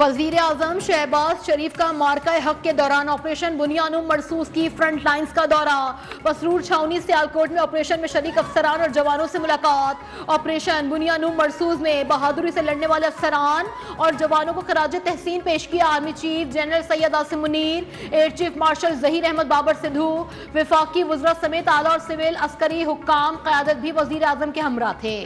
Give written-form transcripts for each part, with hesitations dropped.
वजीर आजम शहबाज शरीफ का मार्का हक के दौरान ऑपरेशन बुनियानुम मरसूस की फ्रंट लाइंस का दौरा। मसरूर छावनी सियालकोट में ऑपरेशन में शरीक अफसरान और जवानों से मुलाकात। ऑपरेशन बुनियानुम मरसूस में बहादुरी से लड़ने वाले अफसरान और जवानों को खराज तहसीन पेश किया army chief general Syed Asim Munir, air chief marshal Zaheer Ahmed Babar Sidhu, विफाकी वज़रा समेत आला और सिविल अस्करी हुक्काम क़यादत भी वजीर आजम के हमरा थे।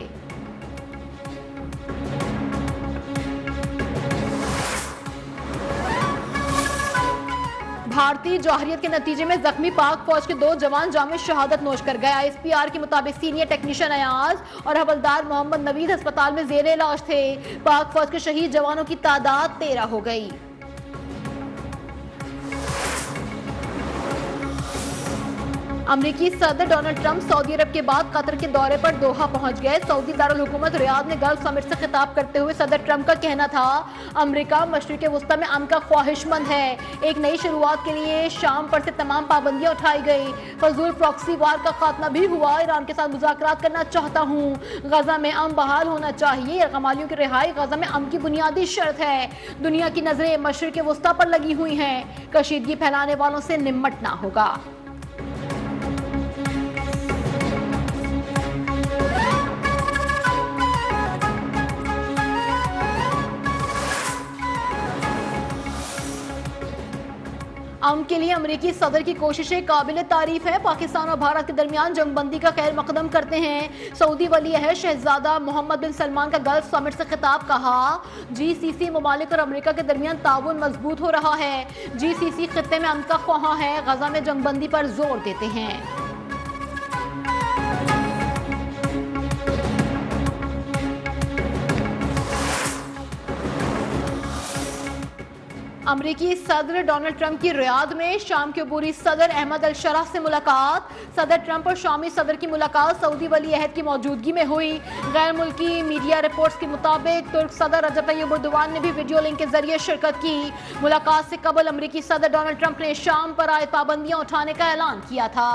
भारतीय जौहरियत के नतीजे में जख्मी पाक फौज के 2 जवान जामे शहादत नोश कर गए। ISPR के मुताबिक सीनियर टेक्नीशियन अयाज और हवलदार मोहम्मद नवीद अस्पताल में जेर इलाज थे। पाक फौज के शहीद जवानों की तादाद 13 हो गई। अमरीकी सदर डोनाल्ड ट्रंप सऊदी अरब के बाद कतर के दौरे पर दोहा पहुंच गए। सऊदी दारुल हुकूमत रियाद में गल्फ समिट से खिताब करते हुए सदर ट्रंप का कहना था, अमरीका मशरिक वस्ता में अमन का ख्वाहिशमंद है। एक नई शुरुआत के लिए शाम पर से तमाम पाबंदियां उठाई गई। फजूल प्रॉक्सी वार का खात्मा भी हुआ। ईरान के साथ मुज़ाकरात करना चाहता हूँ। गजा में अमन बहाल होना चाहिए। यरगमालियों की रिहाई गजा में अमन की बुनियादी शर्त है। दुनिया की नजरें मशरिक वस्ता पर लगी हुई हैं। कशीदगी फैलाने वालों से निमटना होगा। अमन के लिए अमरीकी सदर की कोशिशें काबिल तारीफ है। पाकिस्तान और भारत के दरमियान जंगबंदी का खैर मकदम करते हैं। सऊदी वली अहद शहजादा मोहम्मद बिन सलमान का गल्फ समिट से खिताब, कहा GCC ममालिक और अमरीका के दरमियान ताउन मजबूत हो रहा है। GCC खित्ते में अमन का ख्वाहां है। गजा में जंगबंदी पर जोर देते हैं। अमरीकी सदर डोनाल्ड ट्रंप की रियाद में शाम के अबूरी सदर अहमद अल-शरा से मुलाकात। सदर ट्रंप और शामी सदर की मुलाकात सऊदी वली अहद की मौजूदगी में हुई। गैर मुल्की मीडिया रिपोर्ट्स के मुताबिक तुर्क सदर रजब तय्यिब एर्दोगान ने भी वीडियो लिंक के जरिए शिरकत की। मुलाकात से कबल अमरीकी सदर डोनाल्ड ट्रंप ने शाम पर आए पाबंदियां उठाने का ऐलान किया था।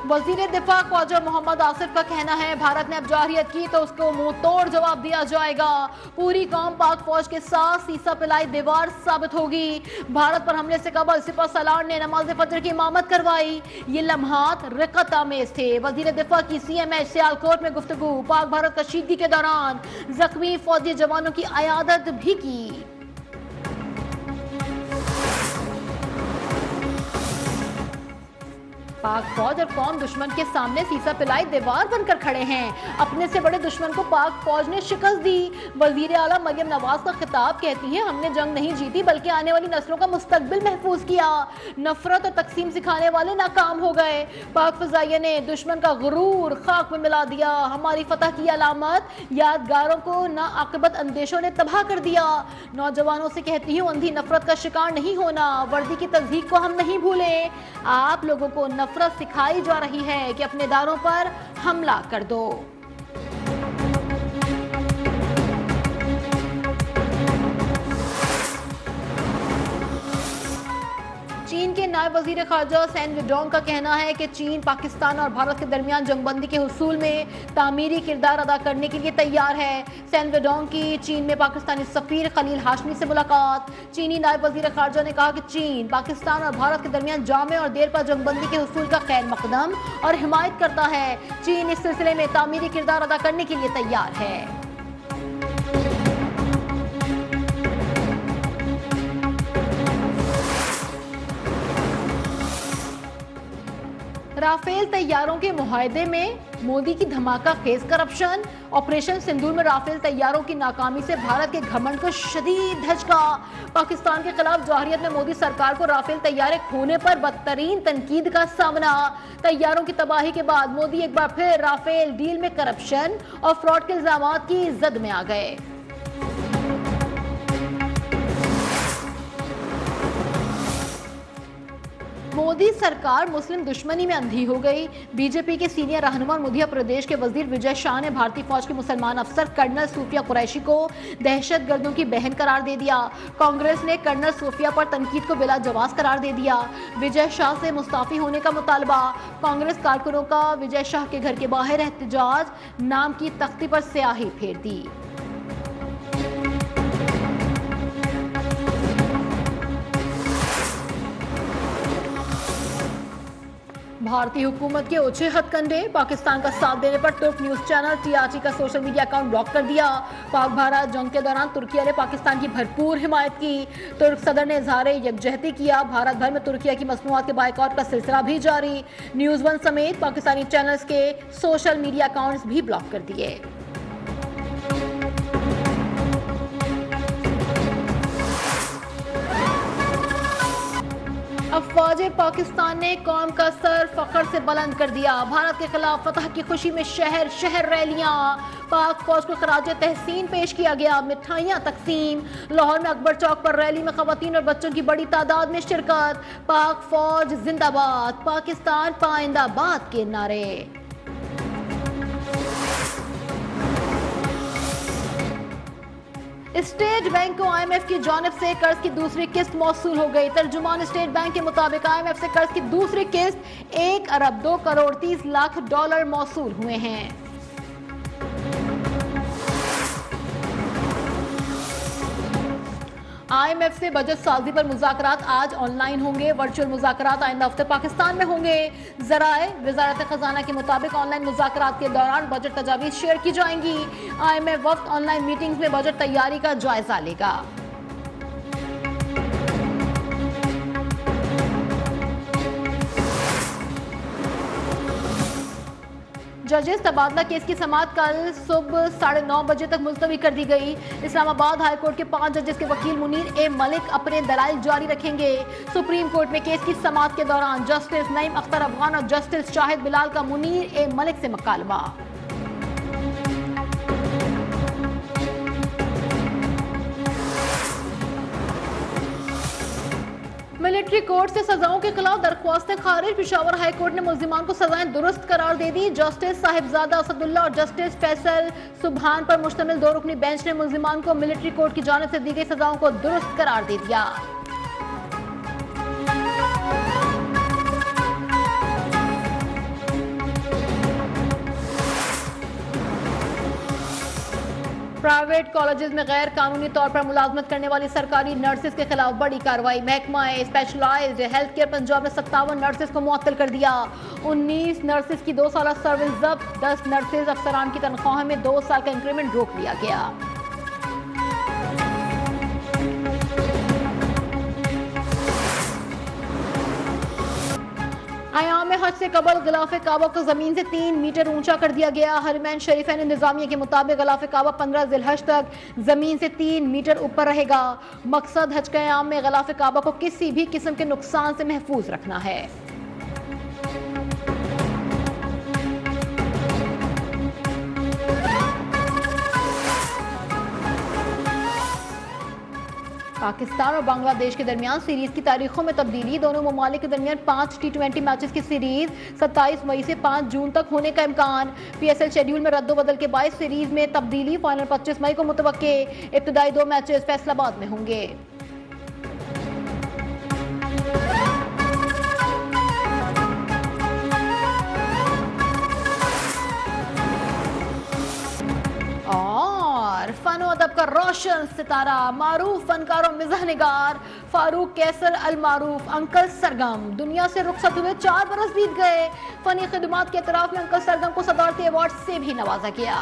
वजीर दिफा ख्वाजा मोहम्मद आसिफ का कहना है, भारत ने अब जौहरियत की तो उसको मुंह तोड़ जवाब दिया जाएगा। पूरी कौम पाक फौज के साथ सीसा पिलाई दीवार साबित होगी। भारत पर हमले से कबल सिपह सलार ने नमाज फजर की इमामत करवाई। ये लम्हात रिकत आमेज थे। वजीर दिफा की CMH सियालकोट में गुफ्तगू। पाक भारत कशीदगी के दौरान जख्मी फौजी जवानों की अयादत भी की। पाक फौज और कौम दुश्मन के सामने सीसा पिलाई दीवार बनकर खड़े हैं। अपने से बड़े दुश्मन को पाक फौज ने शिकस्त दी। वजीर आला मरियम नवाज का खिताब, कहती है, हमने जंग नहीं जीती बल्कि आने वाली नस्लों का मुस्तकबिल महफूज किया। नफरत और तकसीम सिखाने वाले नाकाम हो गए। पाक फजाइया ने दुश्मन का गुरूर खाक में मिला दिया। हमारी फतह की अलामत यादगारों को नाआकिबत अंदेशों ने तबाह कर दिया। नौजवानों से कहती हूँ, अंधी नफरत का शिकार नहीं होना। वर्दी की तज़हीक को हम नहीं भूले। आप लोगों को नफरत सिखाई जा रही है कि अपने दारों पर हमला कर दो। चीन के नायब वजीर खारजा सैन वेडोंग का कहना है कि चीन पाकिस्तान और भारत के दरमियान जंगबंदी के हुसूल में तामीरी किरदार अदा करने के लिए तैयार है। सैन वेडोंग की चीन में पाकिस्तानी सफीर खलील हाशमी से मुलाकात। चीनी नायब वजीर खारजा ने कहा कि चीन पाकिस्तान और भारत के दरमियान जामे और देर पर जंगबंदी के हुसूल का खैर मकदम और हिमायत करता है। चीन इस सिलसिले में तामीरी किरदार अदा करने के लिए तैयार है। राफेल तैयारों के मुआहदे में मोदी की धमाका खेज करप्शन। ऑपरेशन सिंदूर में राफेल तैयारों की नाकामी से भारत के घमंड को शदीद धचका। पाकिस्तान के खिलाफ जौहरियत में मोदी सरकार को राफेल तैयारे खोने पर बदतरीन तनकीद का सामना। तैयारों की तबाही के बाद मोदी एक बार फिर राफेल डील में करप्शन और फ्रॉड के इल्जामात की जद में आ गए। मोदी सरकार मुस्लिम दुश्मनी में अंधी हो गई। बीजेपी के सीनियर रहनुमा मध्य प्रदेश के वजीर विजय शाह ने भारतीय फौज के मुसलमान अफसर कर्नल सूफिया कुरैशी को दहशतगर्दों की बहन करार दे दिया। कांग्रेस ने कर्नल सूफिया पर तनकीद को बिला जवाब करार दे दिया। विजय शाह से मुस्ताफी होने का मुतालबा। कांग्रेस कारकुनों का विजय शाह के घर के बाहर एहतजाज, नाम की तख्ती पर स्याही फेर दी। भारतीय हुकूमत के ओछे हथकंडे। पाकिस्तान का साथ देने पर तुर्क न्यूज चैनल टीआरटी का सोशल मीडिया अकाउंट ब्लॉक कर दिया। पाक भारत जंग के दौरान तुर्किया ने पाकिस्तान की भरपूर हिमायत की। तुर्क सदर ने इजहार यकजहती किया। भारत भर में तुर्किया की मसनूआत के बायकॉट का सिलसिला भी जारी। न्यूज वन समेत पाकिस्तानी चैनल्स के सोशल मीडिया अकाउंट्स भी ब्लॉक कर दिए। अफवाज पाकिस्तान ने कौम का सर फख्र से बुलंद कर दिया। भारत के खिलाफ फतह की खुशी में शहर शहर रैलियां। पाक फौज को खराज तहसीन पेश किया गया। मिठाइयां तकसीम। लाहौर में अकबर चौक पर रैली में खवातीन और बच्चों की बड़ी तादाद में शिरकत। पाक फौज जिंदाबाद, पाकिस्तान पाइंदाबाद के नारे। स्टेट बैंक को आईएमएफ की जानिब से कर्ज की दूसरी किस्त मौसूल हो गई। तर्जुमान स्टेट बैंक के मुताबिक आईएमएफ से कर्ज की दूसरी किस्त 1 अरब 2 करोड़ 30 लाख डॉलर मौसूल हुए हैं। आईएमएफ से बजट साजी पर मुज़ाकरात आज ऑनलाइन होंगे। वर्चुअल मुज़ाकरात आइंदा हफ्ते पाकिस्तान में होंगे। ज़राए वज़ारत ख़जाना के मुताबिक ऑनलाइन मुज़ाकरात के दौरान बजट तजावीज़ शेयर की जाएंगी। आईएमएफ वक्त ऑनलाइन मीटिंग्स में बजट तैयारी का जायजा लेगा। जजेस तबादला केस की समाअत कल सुबह 9:30 बजे तक मुलतवी कर दी गई। इस्लामाबाद हाई कोर्ट के 5 जजेस के वकील मुनीर ए मलिक अपने दलाइल जारी रखेंगे। सुप्रीम कोर्ट में केस की समाअत के दौरान जस्टिस नईम अख्तर अफगान और जस्टिस शाहिद बिलाल का मुनीर ए मलिक से मुकालमा। मिलिट्री कोर्ट से सजाओं के खिलाफ दरख्वास्तें खारिज। पेशावर हाई कोर्ट ने मुल्जिमान को सजाएं दुरुस्त करार दे दी। जस्टिस साहिबजादा असदुल्ला और जस्टिस फैसल सुबहान पर मुश्तमिल 2 रुकनी बेंच ने मुल्जिमान को मिलिट्री कोर्ट की जानिब से दी गई सजाओं को दुरुस्त करार दे दिया। प्राइवेट कॉलेजेस में गैर कानूनी तौर पर मुलाजमत करने वाली सरकारी नर्सेज के खिलाफ बड़ी कार्रवाई। महकमा स्पेशलाइज्ड हेल्थ केयर पंजाब ने 57 नर्सेज को मुअत्तल कर दिया। 19 नर्सेज की 2 साल सर्विस जब्त। 10 नर्सेज अफसरान की तनख्वाह में 2 साल का इंक्रीमेंट रोक लिया गया। आयाम हज से कबल गिलाफ काबा को जमीन से 3 मीटर ऊंचा कर दिया गया। हरमैन शरीफैन इंतजामिया के मुताबिक गिलाफ काबा 15 जिलहज तक जमीन से 3 मीटर ऊपर रहेगा। मकसद हज क़याम में गिलाफ काबा को किसी भी किस्म के नुकसान से महफूज रखना है। पाकिस्तान और बांग्लादेश के दरमियान सीरीज की तारीखों में तब्दीली। दोनों ममालिक के दरमियान 5 T20 मैचेस की सीरीज 27 मई से 5 जून तक होने का इम्कान। PSL शेड्यूल में रद्दोबदल के बायस सीरीज में तब्दीली। फाइनल 25 मई को मुतवक्के। इब्तदाई 2 मैचेस फैसलाबाद में होंगे। फन और अदब का रोशन सितारा, मारूफ फनकार और मिज़ाह निगार फारूक कैसर अल मारूफ अंकल सरगम दुनिया से रुखसत हुए 4 बरस बीत गए। फनी खिदमात के एतराफ में अंकल सरगम को सदारती अवार्ड से भी नवाजा गया।